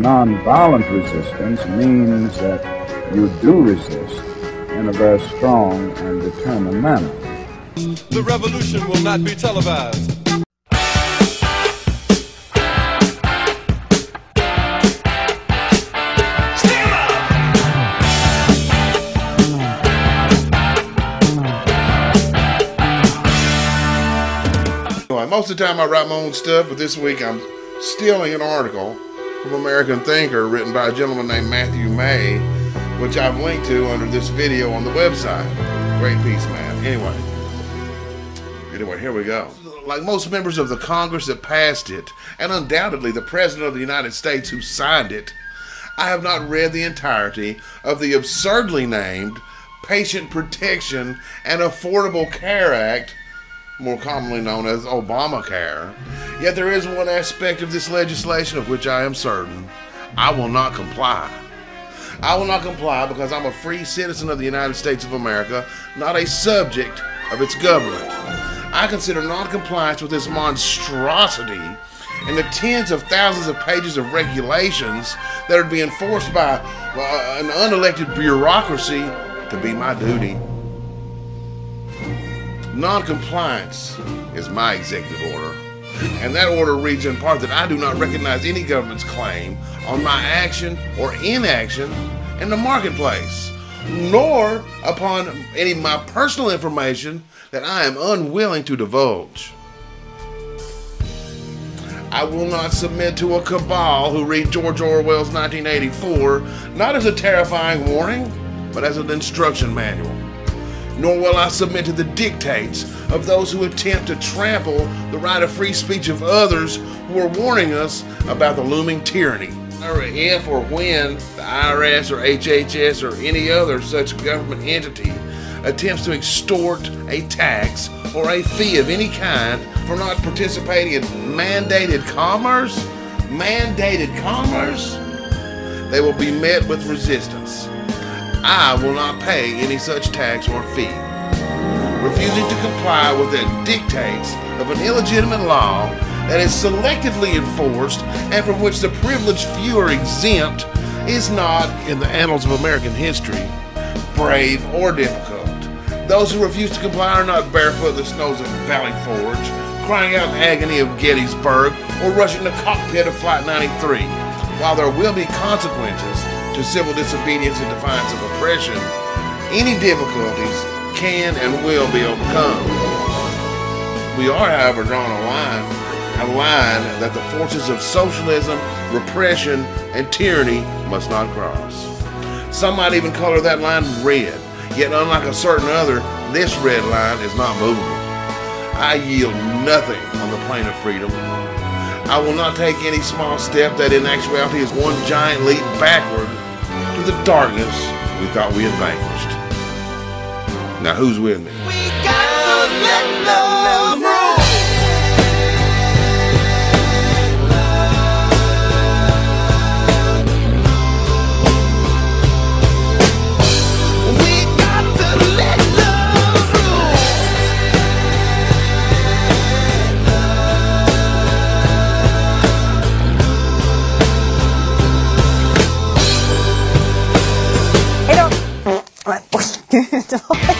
Nonviolent resistance means that you do resist in a very strong and determined manner. The revolution will not be televised. Most of the time I write my own stuff, but this week I'm stealing an article from American Thinker written by a gentleman named Matthew May, which I've linked to under this video on the website. Great piece, man. Anyway, here we go. Like most members of the Congress that passed it, and undoubtedly the President of the United States who signed it, I have not read the entirety of the absurdly named Patient Protection and Affordable Care Act, more commonly known as Obamacare. Yet there is one aspect of this legislation of which I am certain I will not comply. I will not comply because I'm a free citizen of the United States of America, not a subject of its government. I consider non-compliance with this monstrosity and the tens of thousands of pages of regulations that are to be enforced by an unelected bureaucracy to be my duty. Non-compliance is my executive order, and that order reads in part that I do not recognize any government's claim on my action or inaction in the marketplace, nor upon any of my personal information that I am unwilling to divulge. I will not submit to a cabal who read George Orwell's 1984 not as a terrifying warning, but as an instruction manual. Nor will I submit to the dictates of those who attempt to trample the right of free speech of others who are warning us about the looming tyranny. If or when the IRS or HHS or any other such government entity attempts to extort a tax or a fee of any kind for not participating in mandated commerce, they will be met with resistance. I will not pay any such tax or fee. Refusing to comply with the dictates of an illegitimate law that is selectively enforced and from which the privileged few are exempt is not, in the annals of American history, brave or difficult. Those who refuse to comply are not barefoot in the snows of Valley Forge, crying out in agony of Gettysburg, or rushing the cockpit of Flight 93. While there will be consequences to civil disobedience in defiance of oppression, any difficulties can and will be overcome. We are, however, drawing a line that the forces of socialism, repression, and tyranny must not cross. Some might even color that line red, yet unlike a certain other, this red line is not movable. I yield nothing on the plane of freedom. I will not take any small step that in actuality is one giant leap backward to the darkness we thought we had vanquished. Now who's with me? We got to let love roll. We got to let love roll. Hej då! Gud,